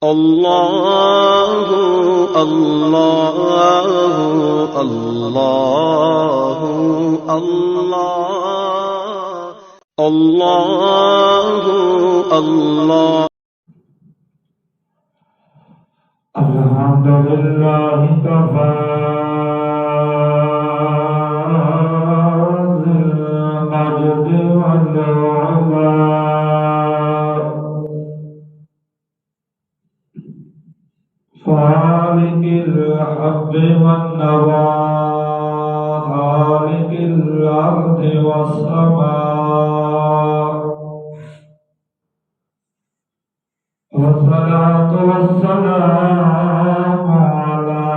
الله الله الله الله الله الله الحمد لله كفى ذي المجد والعلا خالق الحب والنوى خالق الأرض والسماء والصلاة والسلام على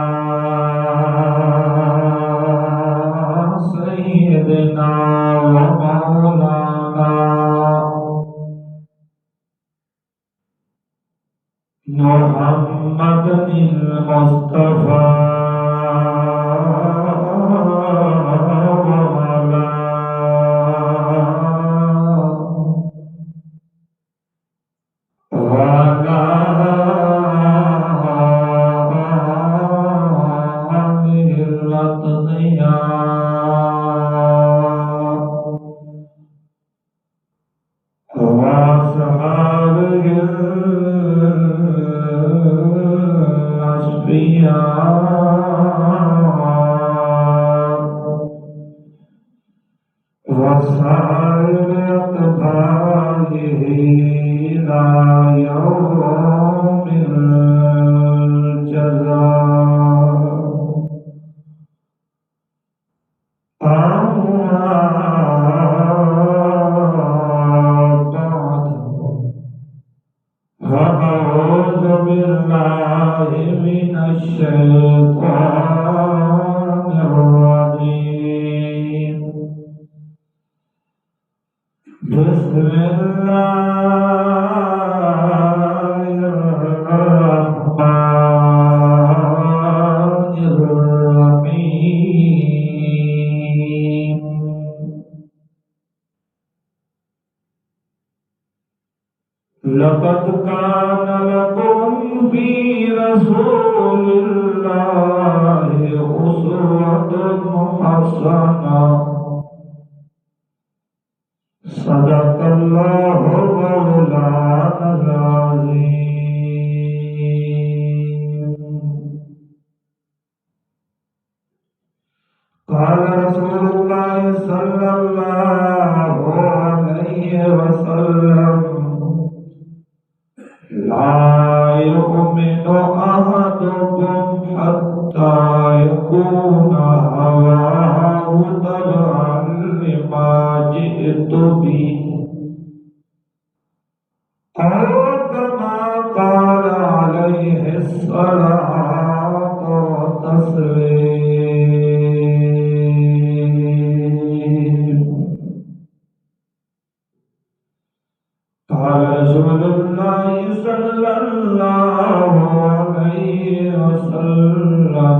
سيدنا ومولانا محمد المصطفى وعلى آله الأتقياء وأصحابه الأصفياء وسائر أتباعه إلى يوم الجزاء. أما بعد فأعوذ بالله من الشيطان الرجيم. بسم الله الرحمن الرحيم. لقد كان لكم في رسول الله أسوة حسنة. صدق الله مولانا العظيم. قال رسول الله صلى الله عليه وسلم: لا يؤمن أحدكم حتى يكون هواه تبعا لما جئت به، أو كما قال عليه الصلاة والتسليم. قال رسول الله صلى الله عليه وسلم: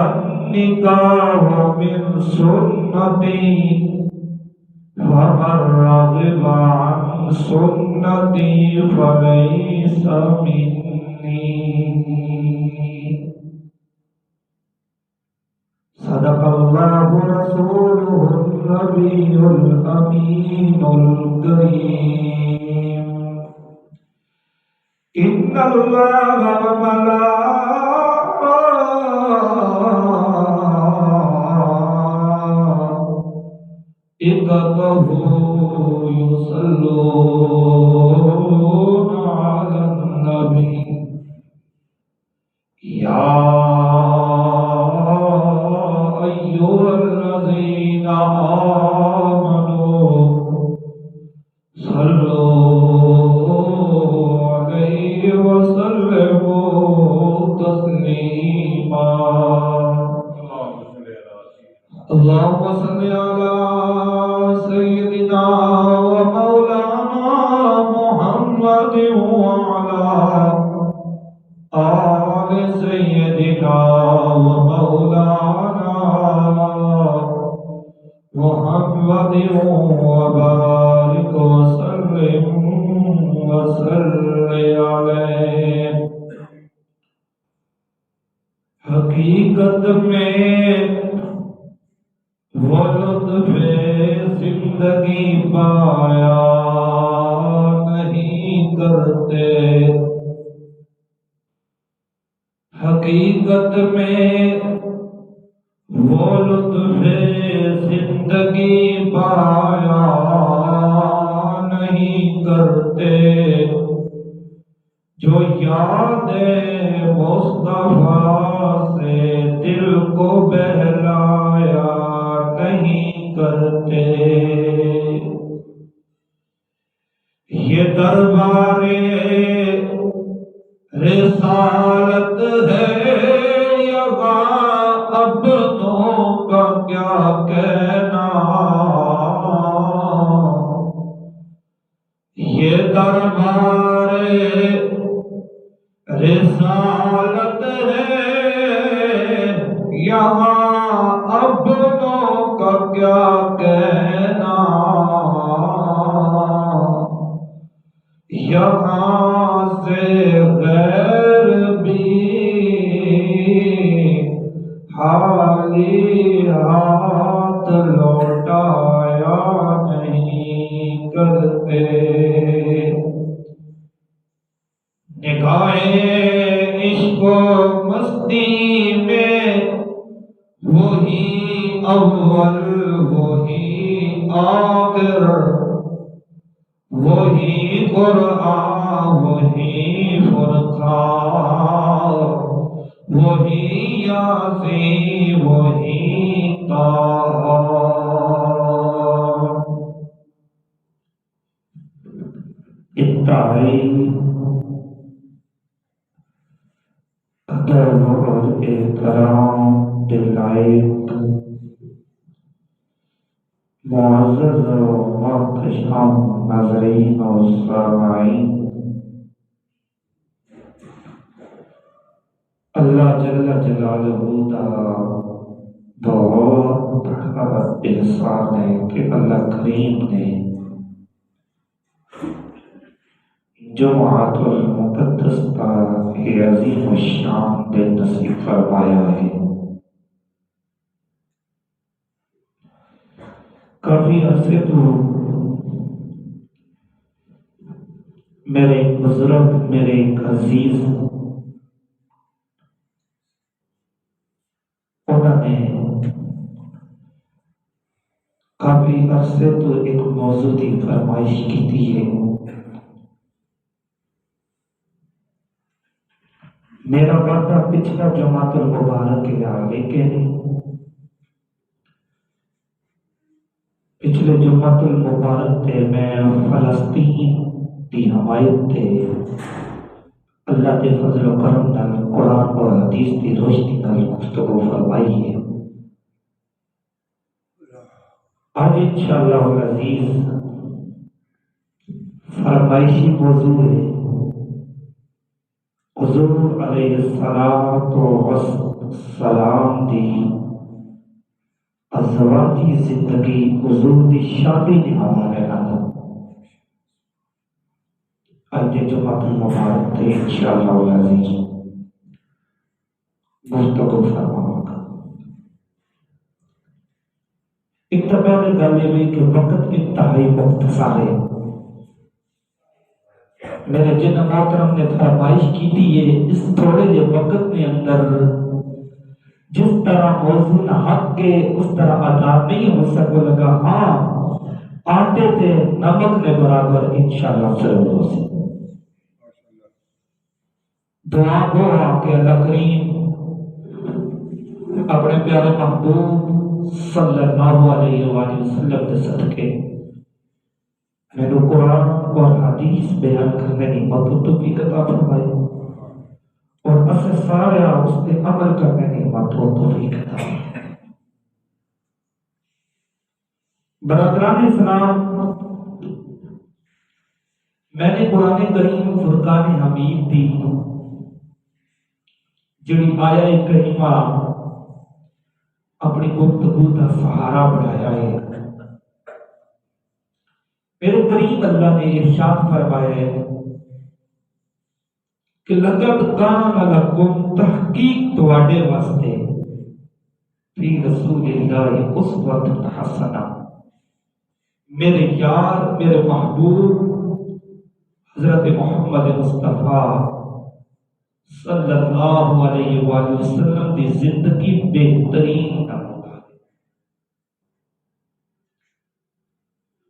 النكاح من سنتي، فمن رغب عن سنتي فليس مني. صدق الله رسوله النبي الأمين الكريم. إن الله وملائكته يصلون على النبي. يا أيها الذين آمنوا صلوا عليه وسلموا تسليما. اللهم صل على سيدنا ومولانا محمد وعلى آل سيدنا ومولانا محمد وبارك وسلم علیہ۔ حقیقت میں وہ لطف زندگی پایا نہیں کرتے، حقیقت میں وہ لطف زندگی پایا نہیں کرتے، جو یاد مصطفیٰ سے دل کو بہلایا نہیں کرتے۔ یہ دربار رسالت ہے یہاں عبدوں کا کیا کہنا، یہ دربار رسالت ہے یہاں عبدوں کا کیا کہنا، یہاں سے غیر بھی خالی ہاتھ لوٹایا نہیں کرتے۔ نگاہیں عشق و مستی میں وہی اول وہی آخر، وہی قرآن وہی فرقان، وہی یاسین وہی طٰہٰ۔ انتہائی ادب اور احترام کے لائق معزز و محتشم ناظرین اور سامعین، اللہ جل جلالہ کا بہت بڑا احسان ہے کہ اللہ کریم نے جمعۃ المقدس پر یہ عظیم الشان دن نصیب فرمایا ہے۔ کافی عرصے تو میرے ایک بزرگ، میرے ایک عزیز، انہوں نے کافی عرصے تو ایک موضوع کی فرمائش کی تھی ہے۔ میرا وعدہ پچھلا جمعۃ المبارک کے یہاں، لیکن پچھلے جمعۃ المبارک تے میں فلسطین کی حمایت تے اللہ کے فضل و کرم نال قرآن اور حدیث کی روشنی نال گفتگو فرمائی ہے۔ آج انشاءاللہ العزیز فرمائشی موضوع ہے حضور علیہ السلام دی ازواجی زندگی، حضور دی شادی کے حوالے نال آج جمعۃ المبارک تے انشاءاللہ العزیز گفتگو فرماؤں گا۔ ایک تو پہلے گل یہ کہ وقت انتہائی مختصر ہے۔ میرے جن محترم نے فرمائش کی تھی ہے، اس تھوڑے جو وقت کے اندر جس طرح موزون حق کے اس طرح ادا نہیں ہو سکو لگا، ہاں آٹے تھے نمک نے برابر انشاءاللہ ضرور ہو سکے۔ دعا گو کہ اللہ کریم اپنے پیارے محبوب صلی اللہ علیہ وآلہ وسلم کے صدقے میں نے قرآن اور حدیث بیان کرنے کی مدد توفیق عطا فرمائی اور اسے سارے اس پہ عمل کرنے کی مدد توفیق عطا فرمائی۔ برادران اسلام، میں نے قرآن کریم فرقان حمید دی جڑی آیا کریمہ اپنی گفتگو کا سہارا بنایا ہے۔ میرے قریب اللہ نے ارشاد فرمایا ہے کہ لقد کان لکم تحقیق تواڈے واسطے فی رسول اللہ اسوۃ حسنہ میرے یار میرے محبوب حضرت محمد مصطفیٰ صلی اللہ علیہ وآلہ وسلم کی زندگی بہترین نمونہ ہے۔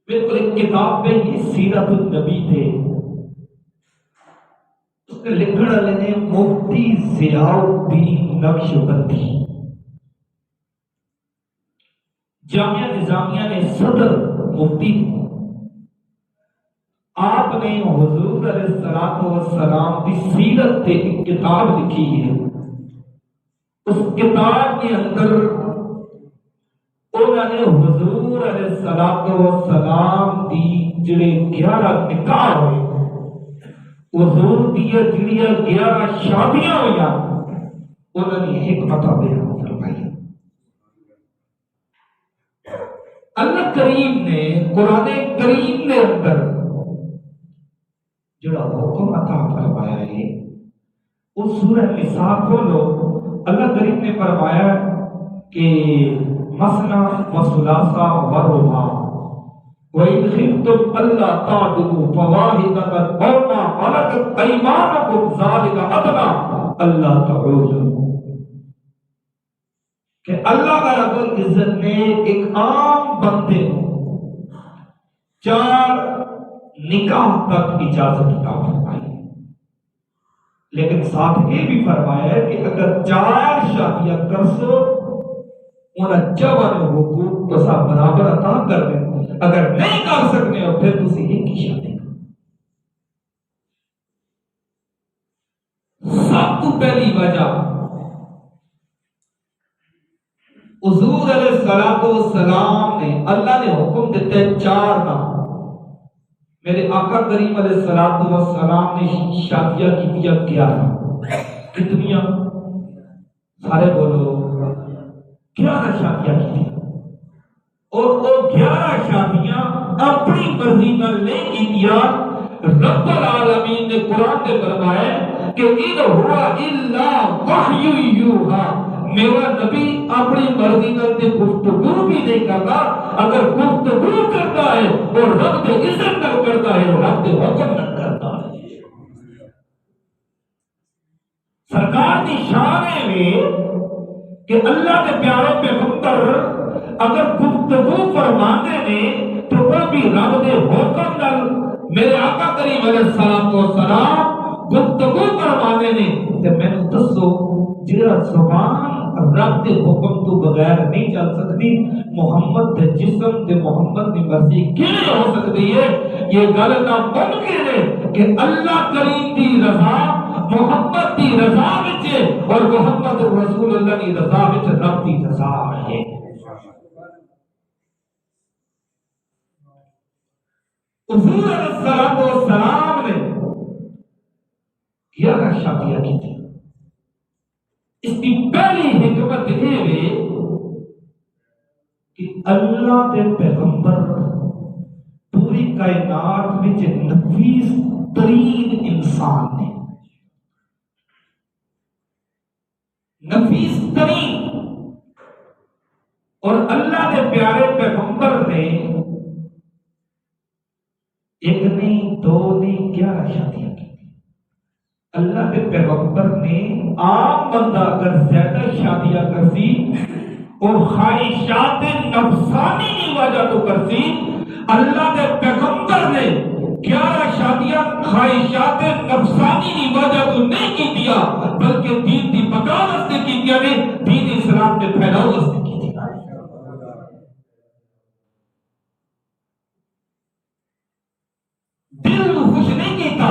بالکل ایک کتاب میں یہ سیرت النبی تھے، اس نے لکھن والے نے مفتی ضیاء الدین نقشبندی، جامعہ نظامیہ نے صدر مفتی، آپ نے حضور علیہ الصلوۃ والسلام کی سیرت تے ایک کتاب لکھی ہے۔ اس کتاب کے اندر انہوں نے حضور علیہ الصلوۃ والسلام دی جڑے 11 نکاح ہوئے، حضور دی جڑی 11 شادیاں ہوئیں، انہوں نے حکمت بیان فرمائی۔ اللہ کریم نے قرآن کریم کے اندر جڑا حکم عطا فرمایا ہے اس سورہ نساء کھولو، اللہ کریم نے فرمایا کہ مثنی و ثلاث و رباع وَإِنْ خِفْتُمْ أَلَّا تَعْدِلُوا فَوَاحِدَةً أَوْ مَا مَلَكَتْ أَيْمَانُكُمْ ذَلِكَ أَدْنَىٰ أَلَّا تَعُولُوا، کہ اللہ رب العزت نے ایک عام بندے کو 4 نکاح تک اجازت عطا فرمائی، لیکن ساتھ یہ بھی فرمایا ہے کہ اگر 4 شادیاں کرسو انہیں چون حقوق تو سب برابر عطا کر دیں، اگر نہیں کر سکتے ہو پھر تسی ایک ہی شادی کرو۔ سب تو پہلی وجہ حضور علیہ الصلوۃ والسلام نے اللہ نے حکم دیتا ہے 4 نام، میرے آقا کریم علیہ الصلوۃ والسلام نے شادیاں کی 11، کتنیاں؟ سارے بولو 11 شادیاں کی، اور وہ 11 شادیاں اپنی مرضی نال نہیں کیتیاں، رب العالمین نے قرآن میں فرمایا کہ ان ہوا الا وحی یوحا، میرا نبی اپنی مرضی نال تے گفتگو بھی نہیں کرتا، اگر گفتگو کرتا ہے اور رب کے اذن نال کرتا ہے، رب کے حکم نال کرتا ہے۔ سرکار کی شان ہے کہ اللہ کے پیارے پیغمبر اگر گفتگو فرماتے نے تو وہ بھی رب کے حکم نال، میرے آقا کریم علیہ الصلوۃ والسلام گفتگو فرماتے نے تے مینوں دسو جڑا زبان رب کے حکم تو بغیر نہیں چل سکتی، محمد کے جسم تے محمد کی مرضی کیویں ہو سکتی ہے؟ یہ گل ناممکن ہے کہ اللہ کریم کی رضا محمد کی رضا وچ اور محمد رسول اللہ کی رضا وچ رب کی رضا ہے۔ حضور علیہ الصلوۃ والسلام نے 11 شادیاں کی تھی۔ اس کی پہلی حکمت یہ ہے کہ اللہ کے پیغمبر پوری کائنات میں نفیس ترین انسان نے، نفیس ترین، اور اللہ کے پیارے پیغمبر نے ایک نہیں 2 نہیں 11 شادیاں کی۔ اللہ کے پیغمبر نے عام بندہ اگر زیادہ شادیاں کرسی اور خواہشات نفسانی کی وجہ تو کرسی، اللہ کے پیغمبر نے 11 شادیاں خواہشات نفسانی کی وجہ تو نہیں کی دیا، بلکہ دین کی بقا واسطے کی دیا نے، دین اسلام کے پھیلاؤ واسطے کی دیا۔ دل کو خوش نہیں کیتا،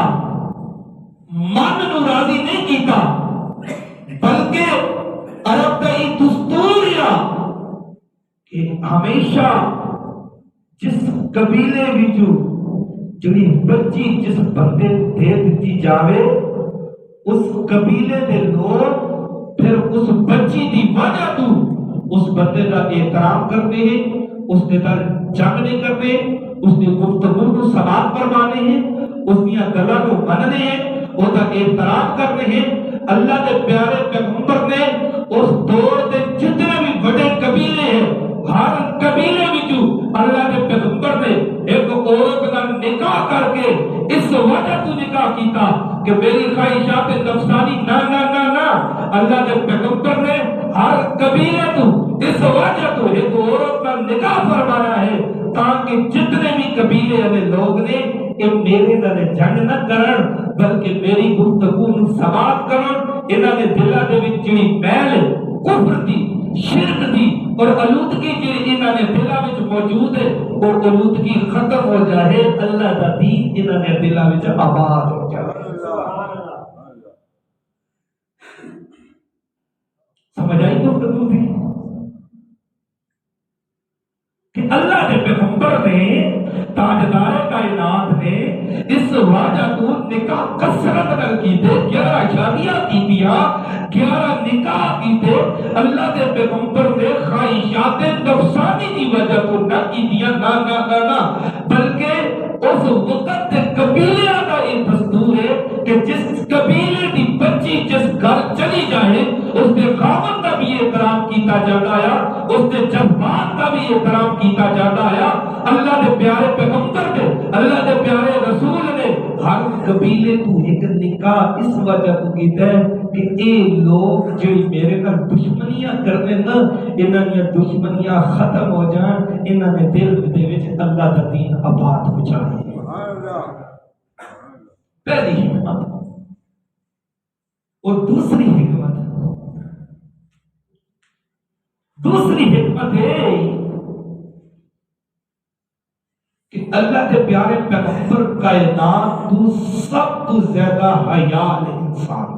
من نو راضی نہیں کیتا، بلکہ عرب کا یہ دستور ہے کہ ہمیشہ جس قبیلے وچوں جڑی بچی جس بندے دے دیتی جاوے، اس قبیلے دے لوگ پھر اس بچی دی وجہ تو اس بندے کا احترام کرتے ہیں، اس کے در جنگ نہیں کرتے، اس کی گفتگو کو سماعت فرمانے ہیں، اس کی گلاں کو مننے ہیں، وہ احترام کر رہے ہیں۔ اللہ کے پیارے پیغمبر نے اس دور کے جتنے بھی بڑے قبیلے ہیں ہر قبیلے وچوں اللہ کے پیغمبر نے ایک عورت کا نکاح کر کے اس وجہ تو نکاح کیتا کہ میری خواہشات نفسانی نہ نہ نہ نہ، اللہ کے پیغمبر نے ہر قبیلے تو اس وجہ تو ایک عورت کا نکاح فرمایا ہے تاکہ جتنے بھی قبیلے والے لوگ نے کہ میرے نال جنگ نہ کرن بلکہ میری گفتگو نو سماعت کرن، انہاں دے دلاں دے وچ جڑی میل کفر دی شرک دی اور آلودگی جڑی انہاں دے دلاں وچ موجود ہے وہ آلودگی ختم ہو جائے، اللہ دا دین انہاں دے دلاں وچ آباد ہو جائے۔ سمجھ آئی گفتگو دی کہ اللہ کے پیغمبر نے تاجدار کائنات نے اس واجہ کو نکاح کثرت نال کیتے، 11 شادیاں کیتیاں، 11 نکاح کیتے، اللہ کے پیغمبر نے خواہشات نفسانی کی وجہ کو نہ کیتیاں نہ نہ نہ نہ، بلکہ اس وقت کے قبیلے کا یہ دستور ہے کہ جس قبیلے کی بچی جس گھر چلی جائے اس کے خاوند کا بھی احترام کیتا جاتا ہے، اس کے جذبات کا بھی احترام کیتا جاتا ہے۔ اللہ کے پیارے پیغمبر نے، اللہ کے پیارے رسول نے ہر قبیلے تو ایک نکاح اس وجہ تو کیتا ہے کہ اے لوگ جڑی میرے نال دشمنیاں کرنے نا انہاں دی دشمنیاں ختم ہو جان، انہاں نے دل دے وچ اللہ دا دین آباد ہو جائے۔ پہلی حکمت اور دوسری حکمت ہے کہ اللہ کے پیارے پیغمبر کائنات تو سب تو زیادہ حیال انسان،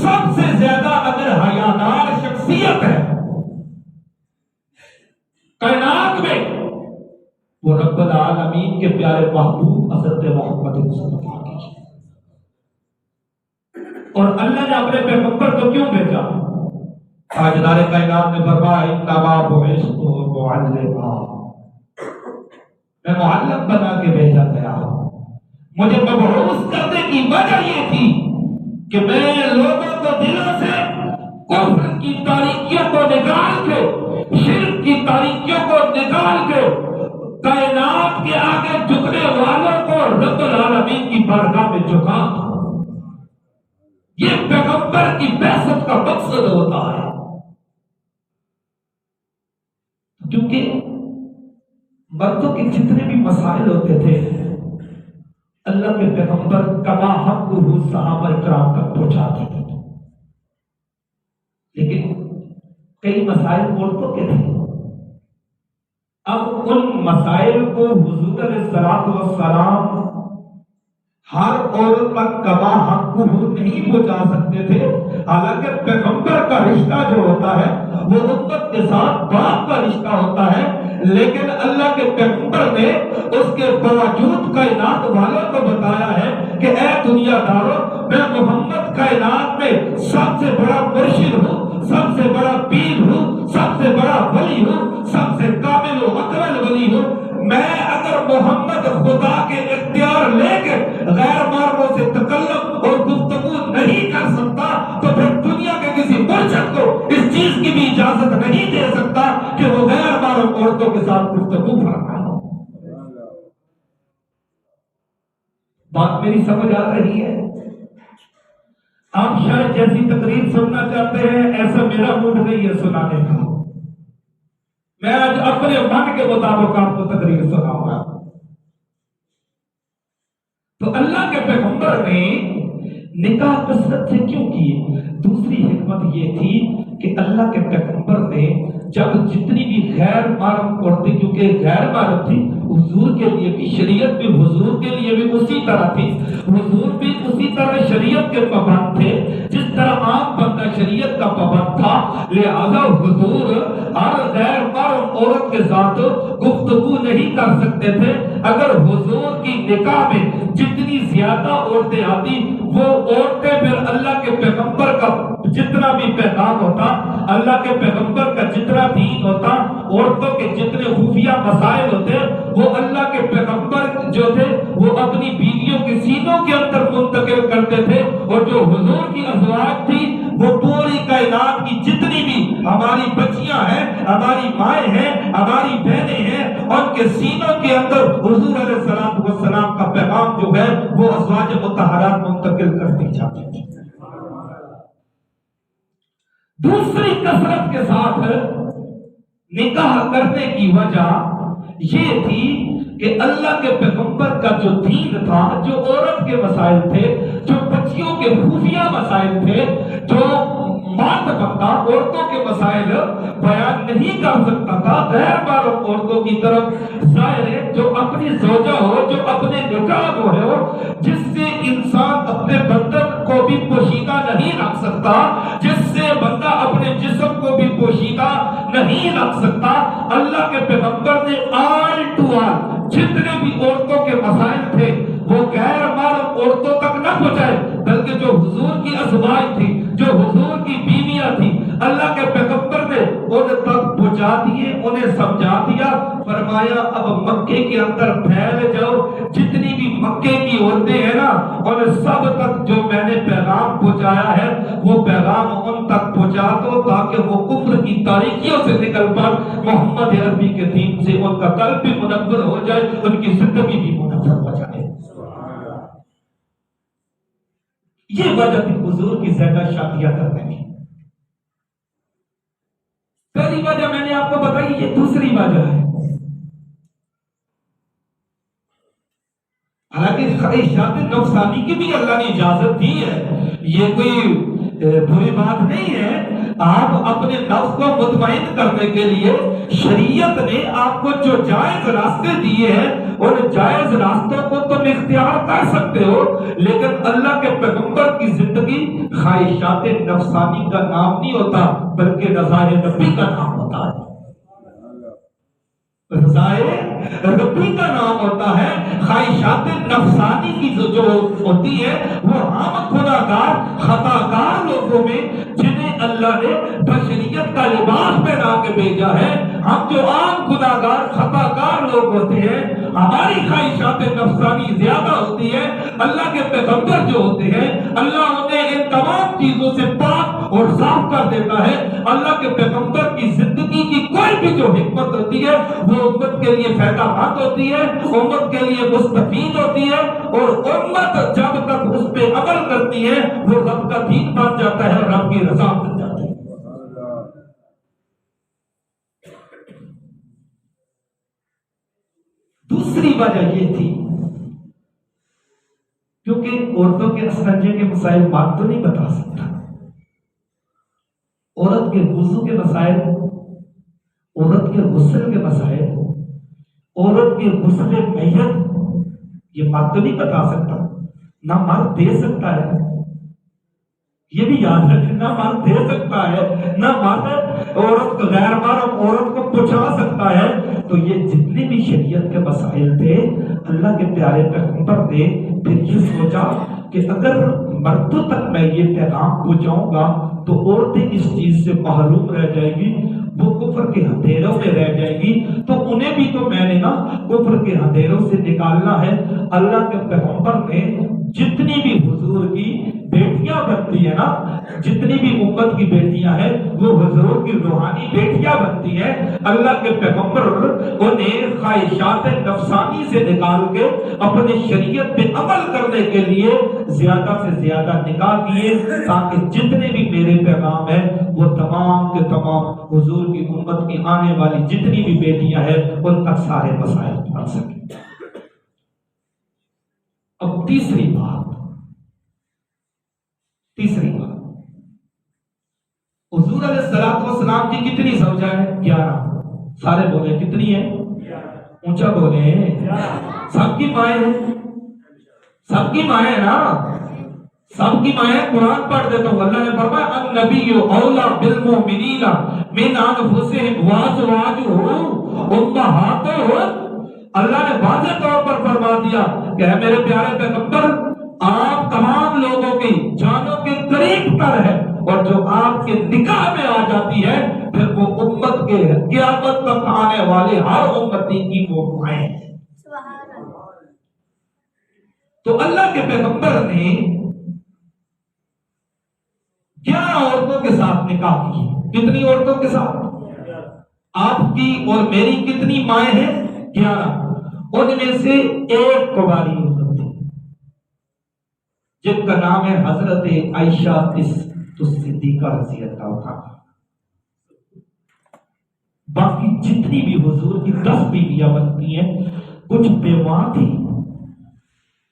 سب سے زیادہ اگر حیادار شخصیت ہے کائنات میں وہ رب العالمین کے پیارے محبوب حضرت محمد مصطفیٰ کی۔ اور اللہ نے اپنے پیغمبر کو کیوں بھیجا؟ تاجدار کائنات نے فرمایا انما بعثت معلما، میں معلم بنا کے بھیجا گیا ہوں۔ مجھے مبعوث کرنے کی وجہ یہ تھی کہ میں لوگوں کو دلوں سے کفر کی تاریکیوں کو نکال کے، شرک کی تاریکیوں کو نکال کے کائنات کے آگے جھکنے والوں کو رب العالمین کی بارگاہ میں جھکا دوں۔ یہ پیغمبر کی بعثت کا مقصد ہوتا ہے، کیونکہ مردوں کے جتنے بھی مسائل ہوتے تھے اللہ کے پیغمبر کما حق صحابہ کرام تک پہنچاتے تھے، لیکن کئی مسائل عورتوں کے تھے۔ اب ان مسائل کو حضور علیہ الصلوۃ والسلام ہر عورت پر کما حق نہیں پہنچا سکتے تھے، حالانکہ پیغمبر کا رشتہ جو ہوتا ہے وہ امت کے ساتھ باپ کا رشتہ ہوتا ہے، لیکن اللہ کے پیغمبر نے اس کے باوجود کائنات والوں کو بتایا ہے کہ اے دنیا دارو، میں محمد کائنات میں سب سے بڑا مرشد ہوں، سب سے بڑا پیر ہوں، سب سے بڑا ولی ہوں، سب سے کامل و اکمل ولی ہوں۔ میں اگر محمد خدا کے اختیار لے کے غیر مردوں سے تکلم اور گفتگو نہیں کر سکتا تو پھر دنیا کے کسی مرشد کو اس چیز کی بھی اجازت نہیں دے سکتا کہ وہ غیر محرم عورتوں کے ساتھ گفتگو فرمائے۔ بات میری سمجھ آ رہی ہے؟ آپ شاید جیسی تقریر سننا چاہتے ہیں، ایسا میرا موڈ نہیں ہے سنانے کا، میں آج اپنے من کے مطابق آپ کو تقریر سناؤں گا۔ تو اللہ کے پیغمبر نے نکاح کثرت سے کیوں کیے؟ دوسری حکمت یہ تھی کہ اللہ کے پیغمبر نے جب جتنی بھی غیر محرم عورتیں، کیونکہ غیر محرم تھی، حضور کے لیے بھی شریعت بھی حضور کے لیے بھی اسی طرح تھی، حضور بھی اسی طرح شریعت کے پابند تھے جس طرح عام بندہ شریعت کا پابند تھا، لہذا حضور ہر غیر محرم عورت کے ساتھ گفتگو نہیں کر سکتے تھے۔ اگر حضور کی نکاح میں جتنی زیادہ عورتیں آتی وہ عورتیں پھر اللہ کے پیغمبر کا جتنا بھی پیغام ہوتا، اللہ کے پیغمبر کا جتنا دین ہوتا، عورتوں کے جتنے خفیہ مسائل ہوتے وہ اللہ کے پیغمبر جو تھے وہ اپنی بیویوں کے سینوں کے اندر منتقل کرتے تھے، اور جو حضور کی ازواج تھی وہ پوری کائنات کی جتنی بھی ہماری بچیاں ہیں، ہماری مائیں ہیں، ہماری بہنیں ہیں، ان کے سینوں کے اندر حضور علیہ السلام کا پیغام جو ہے وہ ازواج مطہرات منتقل کرتی جاتی تھی۔ دوسری کثرت کے ساتھ نکاح کرنے کی وجہ یہ تھی کہ اللہ کے پیغمبر کا جو دین تھا، جو عورت کے مسائل تھے، جو بچیوں کے خفیہ مسائل تھے، جو مرد بندہ عورتوں کے مسائل بیان نہیں کر سکتا تھا، غیر محرم عورتوں کی طرف ظاہر ہے، جو اپنی زوجہ ہو، جو اپنے نکاح ہو، جس سے انسان اپنے بدن کو بھی پوشیدہ نہیں رکھ سکتا، جس سے بندہ اپنے جسم کو بھی پوشیدہ نہیں رکھ سکتا، اللہ کے پیغمبر نے آل ٹو آل جتنے بھی عورتوں کے مسائل تھے وہ غیر محرم عورتوں تک نہ پہنچائے، بلکہ جو حضور کی ازواج تھی، جو حضور کی بیویاں تھی، اللہ کے پیغمبر نے انہیں تک پہنچا دیے، انہیں سمجھا دیا، فرمایا اب مکے کے اندر پھیل جاؤ، جتنی بھی مکے کی عورتیں ہیں نا، انہیں سب تک جو میں نے پیغام پہنچایا ہے وہ پیغام ان تک پہنچا دو، تاکہ وہ کفر کی تاریکیوں سے نکل کر محمد عربی کے دین سے ان کا قلب بھی منور ہو جائے، ان کی زندگی بھی منور ہو جائے۔ یہ وجہ تھی حضور کی زیادہ شادیاں کرنے کی۔ پہلی وجہ میں نے آپ کو بتائی، یہ دوسری وجہ ہے۔ حالانکہ خواہشات نفسانی کی بھی اللہ نے اجازت دی ہے، یہ کوئی بری بات نہیں ہے۔ آپ اپنے نفس کو مطمئن کرنے کے لیے شریعت نے آپ کو جو جائز راستے دیے ہیں، ان جائز راستوں کو تم اختیار کر سکتے ہو، لیکن اللہ کے پیغمبر کی زندگی خواہشات نفسانی کا نام نہیں ہوتا، بلکہ رضائے نبی کا نام ہوتا ہے۔ رضائے ربی کا نام ہوتا ہے۔ خواہشات نفسانی کی جو ہوتی ہے وہ ہم گناہگار خطاکار لوگوں میں، جنہیں اللہ نے بشریت کا لباس پہنا کے بھیجا ہے، ہم جو عام گناہگار خطاکار لوگ ہوتے ہیں، ہماری خواہشات نفسانی زیادہ ہوتی ہے۔ اللہ کے پیغمبر جو ہوتے ہیں، اللہ انہیں ان تمام چیزوں سے پاک اور صاف کر دیتا ہے۔ اللہ کے پیغمبر کی زندگی کی کوئی بھی جو حکمت ہوتی ہے وہ امت کے لیے فائدہ مند ہوتی ہے، امت کے لیے مستفید ہوتی ہے، اور امت جب تک اس پہ عمل کرتی ہے وہ رب کا دین بن جاتا ہے، رب کی رضا بن جاتی ہے۔ دوسری وجہ یہ تھی کیونکہ عورتوں کے اسکنجے کے مسائل بات تو نہیں بتا سکتا، عورت کے وضو کے مسائل، عورت کے غسل کے مسائل، عورت کے غسل میت، یہ بات تو نہیں بتا سکتا، نہ مرد دے سکتا ہے، یہ بھی یاد رکھیں، نہ مرد دے سکتا ہے، نہ مرد عورت کو غیر محرم عورت کو پہنچا سکتا ہے۔ تو یہ جتنے بھی شریعت کے مسائل تھے، اللہ کے پیارے پیغمبر نے پھر یہ سوچا کہ اگر مردوں تک میں یہ پیغام پہنچاؤں گا تو عورتیں اس چیز سے محروم رہ جائے گی، وہ کفر کے اندھیروں میں رہ جائے گی، تو انہیں بھی تو میں نے نا کفر کے اندھیروں سے نکالنا ہے۔ اللہ کے پیغمبر نے جتنی بھی حضور کی بیٹیاں بنتی ہیں نا، جتنی بھی امت کی بیٹیاں ہیں وہ حضور کی روحانی بیٹیاں بنتی ہیں۔ اللہ کے پیغمبر انہیں خواہشات نفسانی سے نکال کے اپنے شریعت پہ عمل کرنے کے لیے زیادہ سے زیادہ نکال دیے، تاکہ جتنے بھی میرے پیغام ہیں وہ تمام کے تمام حضور کی امت کی آنے والی جتنی بھی بیٹیاں ہیں ان تک سارے مسائل پہنچ سکیں۔ اب تیسری بات، حضور علیہ السلام کی کتنی زوجہ ہے؟ 11۔ سارے بولے کتنی ہے؟ اونچا بولے، سب کی مائیں ہیں، سب کی مائیں ہیں نا، سب کی مائیں۔ قرآن پڑھ دیتا ہوں، اللہ نے فرمایا النبی اولا بالمؤمنین من انفسہم وازواجہ امہاتہم۔ اللہ نے واضح طور پر فرما دیا کہ اے میرے پیارے پیغمبر، آپ تمام لوگوں کی جانوں کے قریب تر ہے، اور جو آپ کے نکاح میں آ جاتی ہے پھر وہ امت کے قیامت تک آنے والے ہر امتی کی وہ مائیں ہیں۔ تو اللہ کے پیغمبر نے 11 عورتوں کے ساتھ نکاح کی. کتنی عورتوں کے ساتھ؟ آپ کی اور میری کتنی مائیں ہیں؟ 11. ان میں سے ایک کباری عورت تھی جن کا نام ہے حضرت عائشہ صدیقہ رضی اللہ عنہا. باقی جتنی بھی حضور کی 10 بیویاں بنتی ہیں، کچھ بیواں تھی،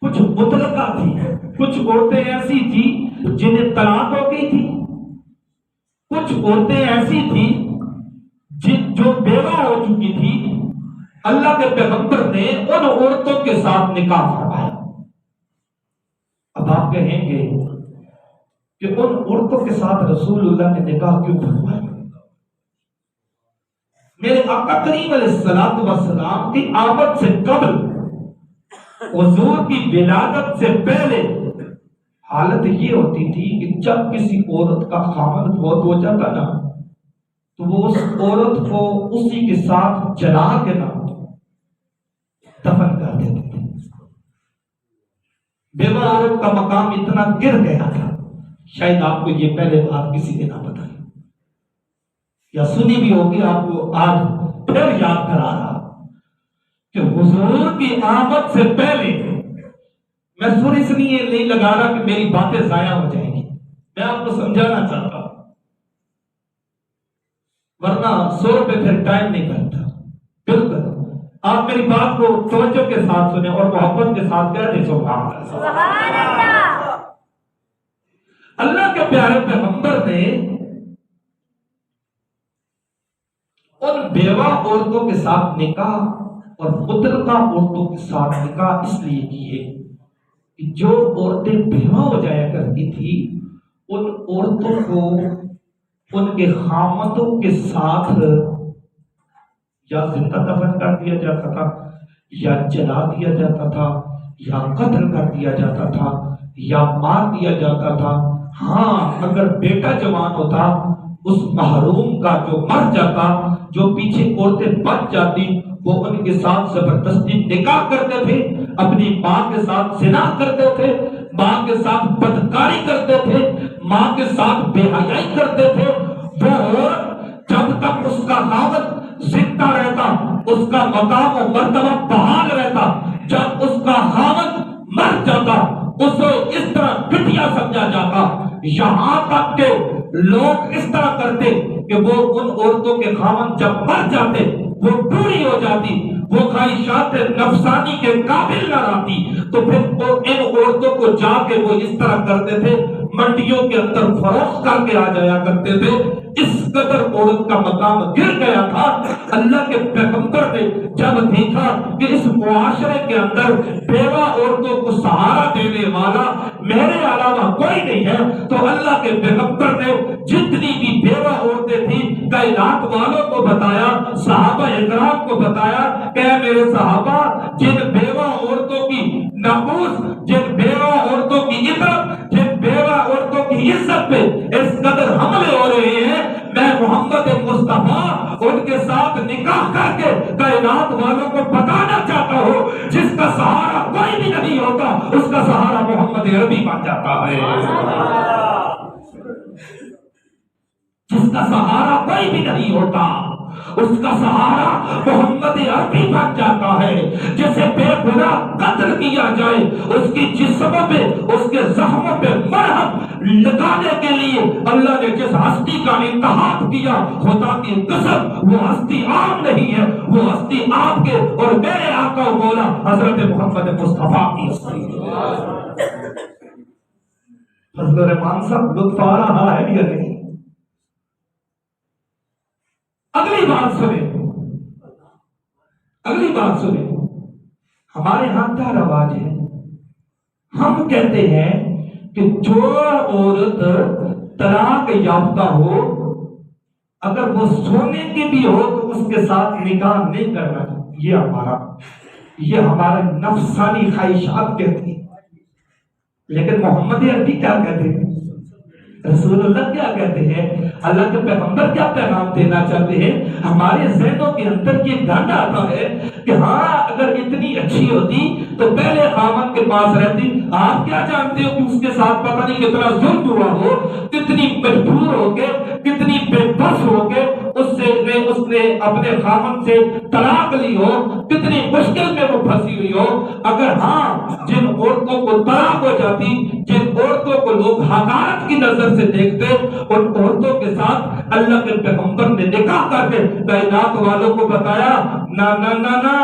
کچھ مطلقہ تھی، کچھ عورتیں ایسی تھی جنہیں طلاق ہو گئی تھی، کچھ عورتیں ایسی تھی جو بیوہ ہو چکی تھی. اللہ کے پیغمبر نے ان عورتوں کے ساتھ نکاح فرمایا. اب آپ کہیں گے کہ ان عورتوں کے ساتھ رسول اللہ نے نکاح کیوں فرمایا؟ میرے آقا کریم علیہ الصلوۃ والسلام کی آمد سے قبل، حضور کی ولادت سے پہلے حالت یہ ہوتی تھی کہ جب کسی عورت کا خاوند فوت ہو جاتا نا تو وہ اس عورت کو اسی کے ساتھ جلا کے نا دفن کر دیتے تھے. بیوہ عورت کا مقام اتنا گر گیا تھا. شاید آپ کو یہ پہلے بات کسی نے نہ بتائی یا سنی بھی ہوگی، آپ کو آج پھر یاد کرا رہا کہ حضور کی آمد سے پہلے، میں سر اس لیے نہیں لگا رہا کہ میری باتیں ضائع ہو جائیں گی، میں آپ کو سمجھانا چاہتا ہوں، ورنہ سر پہ پھر ٹائم نہیں کرتا. بالکل آپ میری بات کو توجہ کے ساتھ سنیں اور محبت کے ساتھ کہہ دیں سبحان اللہ. اللہ کے پیارے پیغمبر نے ان بیوہ عورتوں کے ساتھ نکاح اور مطلقہ عورتوں کے ساتھ نکاح اس لیے کیے کہ جو عورتیں بیوہ ہو جایا کرتی تھی ان عورتوں کو ان کے خامدوں کے ساتھ یا زندہ دفن کر دیا جاتا تھا، یا جلا دیا جاتا تھا، یا قتل کر دیا جاتا تھا، یا مار دیا جاتا تھا. ہاں، اگر بیٹا جوان ہوتا، اس محروم کا جو مر جاتا، جو پیچھے عورتیں بچ جاتی، وہ ان کے ساتھ زبردستی نکاح کرتے تھے، اپنی ماں کے ساتھ زنا کرتے تھے، ماں کے ساتھ بدکاری کرتے تھے، ماں کے ساتھ بے حیائی کرتے تھے. وہ عورت جب تک اس کا خاوند زندہ رہتا، اس کا مقام و مرتبہ بحال رہتا. جب اس کا خاوند مر جاتا اسے اس طرح گھٹیا سمجھا جاتا، یہاں تک کہ لوگ اس طرح کرتے کہ وہ ان عورتوں کے خاوند جب مر جاتے، وہ بوڑھی ہو جاتی، وہ خواہشات نفسانی کے قابل نہ رہتی، تو پھر وہ ان عورتوں کو جا کے وہ اس طرح کرتے تھے، منڈیوں کے اندر فروخت کر کے آ جایا کرتے تھے. اس قدر عورت کا مقام گر گیا تھا. اللہ کے پیغمبر نے جب دیکھا کہ اس معاشرے کے اندر بیوہ عورتوں کو سہارا دینے والا میرے علاوہ کوئی نہیں ہے، تو اللہ کے پیغمبر نے جتنی بھی بیوہ عورتیں تھیں کائنات والوں کو بتایا، صحابہ اکرام کو بتایا کہ اے میرے صحابہ، جن بیوہ عورتوں کی ناموس، جن بیوہ عورتوں کی عزت، جن بیوہ عورتوں کی عزت پہ اس قدر حملے ہو رہے ہیں، میں محمد مصطفیٰ ان کے ساتھ نکاح کر کے کائنات والوں کو بتانا چاہتا ہوں، جس کا سہارا کوئی بھی نہیں ہوتا اس کا سہارا محمد عربی بن جاتا ہے. جس کا سہارا کوئی بھی نہیں ہوتا اس کا سہارا محمد عربی بن جاتا ہے. جسے بے گناہ قتل کیا جائے، اس کی جسموں پہ، اس کے زخموں پہ مرہم لگانے کے لیے اللہ نے جس ہستی کا انتخاب کیا، خدا کی قسم وہ ہستی عام نہیں ہے، وہ ہستی آپ کے اور میرے آقا و مولا حضرت محمد مصطفیٰ کی ہستی ہے. فضل الرحمان صاحب لطف آ رہا ہے یا نہیں؟ اگلی بات سنیں. ہمارے ہاں کیا رواج ہے؟ ہم کہتے ہیں کہ جو عورت طلاق یافتہ ہو، اگر وہ سونے کی بھی ہو تو اس کے ساتھ نکاح نہیں کرنا. یہ ہمارے نفسانی خواہشات کہتے ہیں. لیکن محمد عربی کیا کہتے ہیں؟ رسول اللہ کیا کہتے ہیں، اللہ کے پیغمبر کیا پیغام دینا چاہتے ہیں؟ ہمارے ذہنوں کے اندر یہ گانا آتا ہے کہ ہاں اگر اتنی اچھی ہوتی تو پہلے خامن کے پاس رہتی۔ آپ کیا جانتے ہو کہ اس کے ساتھ پتہ نہیں کتنا ظلم ہوا ہو، کتنی مجبور ہو کے، کتنی بے بس ہو کے اس نے اپنے خامن سے طلاق لی ہو، کتنی مشکل میں وہ پھنسی ہوئی ہو۔ اگر ہاں جن عورتوں کو طلاق ہو جاتی، جن عورتوں کو لوگ حقارت کی نظر سے دیکھتے، ان عورتوں کے ساتھ اللہ کے پیغمبر نے نکاح کر کے کائنات والوں کو بتایا نا نا نا نا،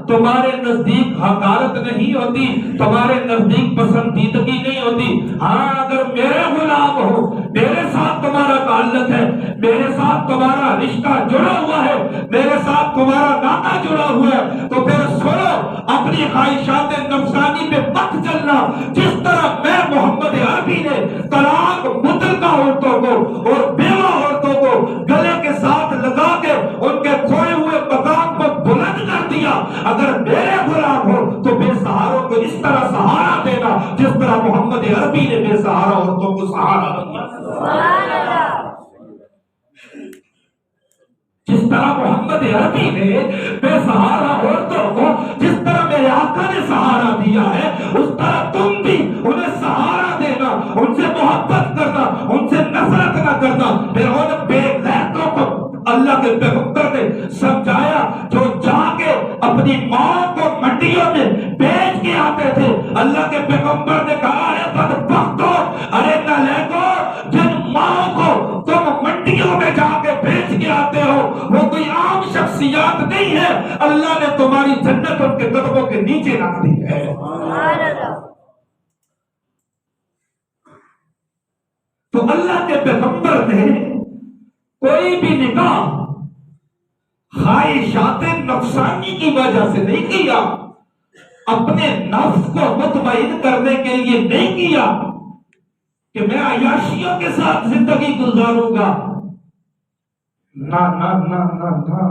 تمہارے نزدیک حقارت نہیں ہوتی، تمہارے نزدیک پسندیدگی نہیں ہوتی۔ ہاں اگر میرے غلام ہو، میرے ساتھ تمہارا تعلق ہے، میرے ساتھ تمہارا رشتہ جڑا ہوا ہے، میرے ساتھ تمہارا ناطہ جڑا ہوا ہے، تو پھر سنو، اپنی خواہشات نفسانی پہ مت چلنا۔ جس طرح میں محمد عربی نے طلاق مطلقہ عورتوں کو اور بیوہ عورتوں کو گلے کے ساتھ لگا کے ان کے کھوئے ہوئے مقام کو بلند کر دیا، اگر میرے غلام ہو تو بے سہاروں کو اس طرح سہارا دینا جس طرح محمد عربی نے بے سہارا عورتوں کو سہارا دیا۔ جس طرح محمد عربی نے بے سہارا عورتوں کو جس طرح میرے آقا نے سہارا دیا ہے، اس طرح تم بھی انہیں سہارا دینا، ان سے محبت کرنا، ان سے نفرت نہ کرنا۔ پھر ان بے غیرتوں کو اللہ کے پیغمبر نے سمجھایا جو جا کے اپنی ماں کو منڈیوں میں بیچ کے آتے تھے۔ اللہ کے پیغمبر نے کہا ہے بدبختو، ارے نالائکو، جن ماں کو تم منڈیوں میں جا کے بیچ کے آتے ہو وہ کوئی عام شخصیات نہیں ہے، اللہ نے تمہاری جنت ان کے قدموں کے نیچے رکھ دی ہے۔ تو اللہ کے پیغمبر نے کوئی بھی نکاح خواہشات نفسانی کی وجہ سے نہیں کیا، اپنے نفس کو مطمئن کرنے کے لیے نہیں کیا کہ میں عیاشیوں کے ساتھ زندگی گزاروں گا۔ نہ نہ نہ نہ نہ،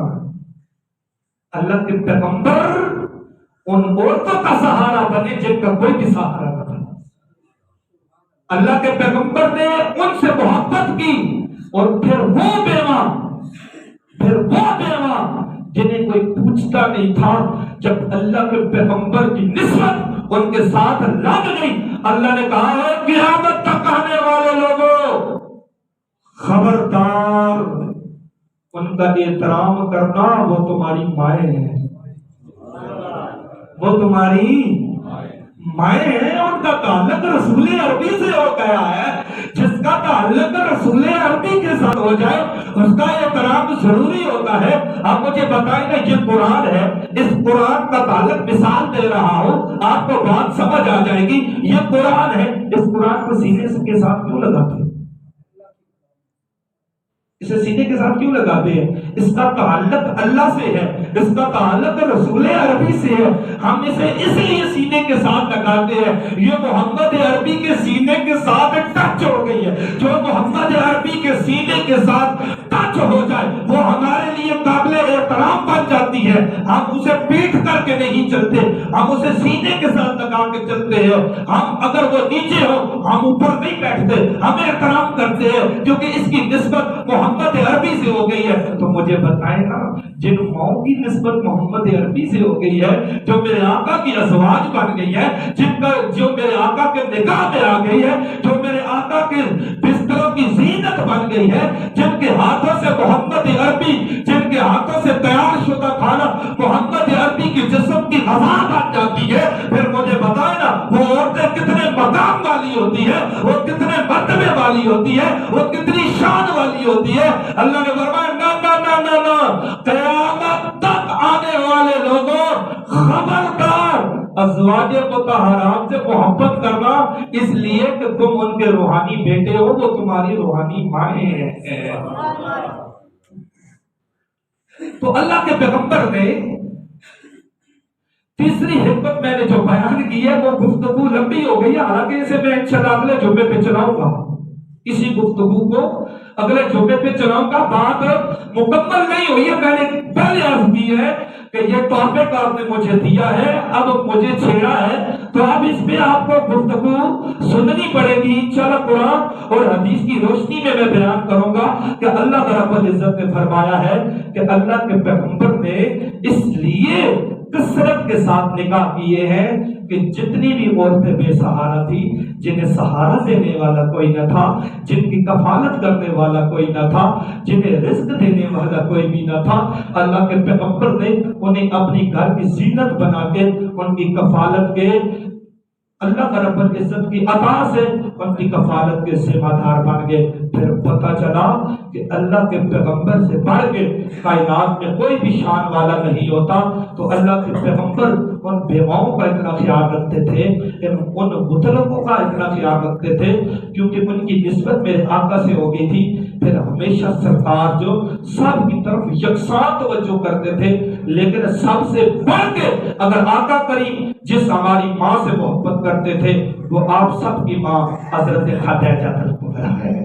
اللہ کے پیغمبر ان عورتوں کا سہارا بنے جن کا کوئی بھی سہارا نہ بنا۔ اللہ کے پیغمبر نے ان سے محبت کی، اور پھر وہ بیوہ جنہیں کوئی پوچھتا نہیں تھا، جب اللہ کے پیغمبر کی نسبت ان کے ساتھ لگ گئی، اللہ نے کہا ہے قیامت تک آنے والے لوگوں خبردار، ان کا احترام کرنا، وہ تمہاری مائیں ہیں، وہ تمہاری مائیں ہیں۔ ان کا تعلق رسول عربی سے ہو گیا ہے، جس کا تعلق رسول عربی کے ساتھ ہو جائے اس کا احترام ضروری ہوتا ہے۔ آپ مجھے بتائیں نا، یہ قرآن ہے، اس قرآن کا تعلق مثال دے رہا ہوں، آپ کو بات سمجھ آ جائے گی۔ یہ قرآن ہے، اس قرآن کو سینے کے ساتھ کیوں لگاتے ہیں؟ اسے سینے کے ساتھ کیوں لگاتے ہیں؟ اس کا تعلق اللہ سے ہے، اس کا تعلق رسول عربی سے ہے، ہم اسے اس لیے سینے کے ساتھ لگاتے ہیں۔ یہ محمد عربی کے سینے کے ساتھ ٹچ ہو گئی ہے، جو محمد عربی کے سینے کے ساتھ ٹچ ہو جائے وہ ہمارے لیے قابل احترام بن جاتی ہے۔ ہم اسے پیٹ کر کے نہیں چلتے، ہم اسے سینے کے ساتھ لگا کے چلتے ہیں۔ ہم اگر وہ نیچے ہو ہم اوپر نہیں بیٹھتے، ہم احترام کرتے ہیں کیونکہ اس کی نسبت محمد عربی سے ہو گئی ہے۔ تو مجھے بتائیں نا، جن ماؤں کی نسبت محمد عربی سے ہو گئی ہے، جو میرے آقا کی ازواج بن گئی ہے، جو میرے آقا کے نکاح میں آ گئی ہے، جو میرے آقا کے بستروں کی زینت بن گئی ہے، جن کے ہاتھوں سے محمد عربی، جن کے ہاتھوں سے تیار شدہ کھانا محمد عربی کی جسم کی غذا بن جاتی ہے، پھر مجھے بتائیں نا وہ عورتیں کتنے مقام والی ہوتی ہے، وہ کتنے مرتبے والی ہوتی ہے، وہ کتنی شان والی ہوتی ہے۔ اللہ نے فرمایا نا نا نا نا نا، قیامت تک آنے والے لوگوں خبردار، ازواج مطہرات سے محبت کرنا، اس لیے کہ تم ان کے روحانی بیٹے ہو، وہ تمہاری روحانی مائیں ہیں۔ تو اللہ کے پیغمبر نے تیسری حکمت میں نے جو بیان کی ہے وہ گفتگو لمبی ہو گئی ہے، حالانکہ اسے میں انشاءاللہ اگلے جمعے پہ چلاؤں گا، اسی گفتگو کو اگلے جمعے پہ چلاؤں گا، بات مکمل نہیں ہوئی ہے، میں نے پہلے عرض کی ہے کہ یہ ٹاپک آپ نے مجھے دیا ہے، اب مجھے چھیڑا ہے تو اب اس پہ آپ کو گفتگو سننی پڑے گی انشاءاللہ۔ قرآن اور حدیث کی روشنی میں بیان کروں گا کہ اللہ رب العزت نے فرمایا ہے کہ اللہ کے پیغمبر نے اس لیے کثرت کے ساتھ نکاح کیے ہیں کہ جتنی بھی عورتیں بے سہارا تھی، جنہیں سہارا دینے والا کوئی نہ تھا، جن کی کفالت کرنے والا کوئی نہ تھا، جنہیں رزق دینے والا کوئی بھی نہ تھا، اللہ کے پیغمبر نے انہیں اپنی گھر کی زینت بنا کے ان کی کفالت کے، اللہ رب العزت کی عطا سے ان کی کفالت کے ذمہ دار بن گئے۔ پھر پتہ چلا کہ اللہ کے پیغمبر سے بڑھ کے کائنات میں کوئی بھی شان والا نہیں ہوتا، تو اللہ کے پیغمبر ان بیواؤں کا اتنا خیال رکھتے تھے، ان مطلقوں کا اتنا خیال رکھتے تھے کیونکہ ان کی نسبت میرے آقا سے ہو گئی تھی۔ پھر ہمیشہ سرکار جو سب کی طرف یکساں توجہ کرتے تھے، لیکن سب سے بڑھ کے اگر آقا کریم جس ہماری ماں سے محبت کرتے تھے وہ آپ سب کی ماں حضرت خدیجہ الکبریٰ ہے۔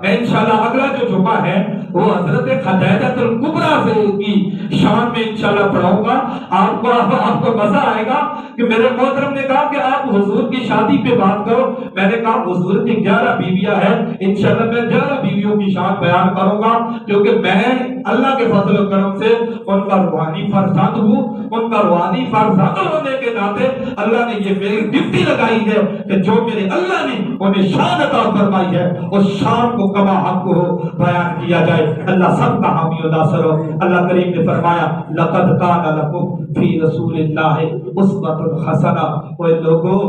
میں انشاءاللہ اگلا جو جمعہ ہے وہ حضرت خدیجہ الکبریٰ سے کی شان میں انشاءاللہ پڑھاؤں گا۔ آپ کو مزہ آئے گا کہ میرے محترم نے کہا کہ آپ حضور کی شادی پہ بات کرو، میں نے کہا حضور کی 11 بیویاں ہیں، انشاءاللہ میں 11 بیویوں کی شان بیان کروں گا، کیونکہ میں اللہ کے فضل و کرم سے ان کا روحانی فرزند ہوں۔ ان کا روحانی فرزند ہونے کے ناطے اللہ نے یہ میری ڈیوٹی لگائی ہے کہ جو میرے اللہ نے انہیں شان عطا فرمائی ہے اس شان کو کما حق ہو بیان کیا جائے۔ اللہ سب کا حامی و ناصر ہو۔ اللہ کریم نے فرمایا لقد کان لکم فی رسول اللہ اسوۃ حسنہ۔ اے لوگوں،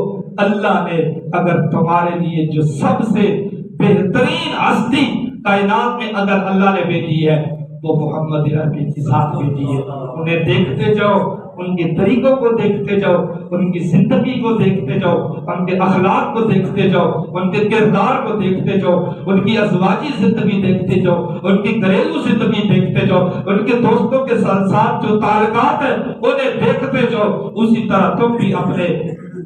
اللہ نے اگر تمہارے لیے جو سب سے بہترین ہستی کائنات میں اگر اللہ نے بھیجی ہے وہ محمد عربی کی ذات بھیجی ہے، انہیں دیکھتے جاؤ، ان کے طریقوں کو دیکھتے جاؤ، ان کی زندگی کو دیکھتے جاؤ، ان کے اخلاق کو دیکھتے جاؤ، ان کے کردار کو دیکھتے جاؤ، ان کی ازواجی زندگی دیکھتے جاؤ، ان کی گھریلو زندگی دیکھتے جاؤ، ان کے دوستوں کے ساتھ جو تعلقات ہیں انہیں دیکھتے جاؤ۔ اسی طرح تم بھی اپنے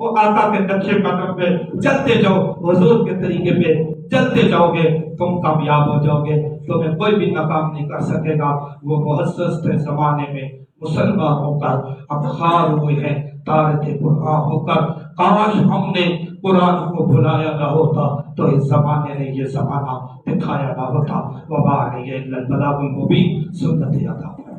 وہ آقا کے نقشے قدم پہ چلتے جاؤ، حضور کے طریقے پہ چلتے جاؤ گے، تم کامیاب ہو جاؤ گے، تمہیں کوئی بھی ناکام نہیں کر سکے گا۔ وہ معزز تھے زمانے میں مسلمان ہو کر اب خار ہوئے ہیں تارک قرآن ہو کر، کاش ہم نے قرآن کو بلایا نہ ہوتا تو اس زمانے نے یہ زمانہ دکھایا نہ ہوتا۔ وما علیہ الا البلاغ المبین۔ سنت ادا فرمائیں۔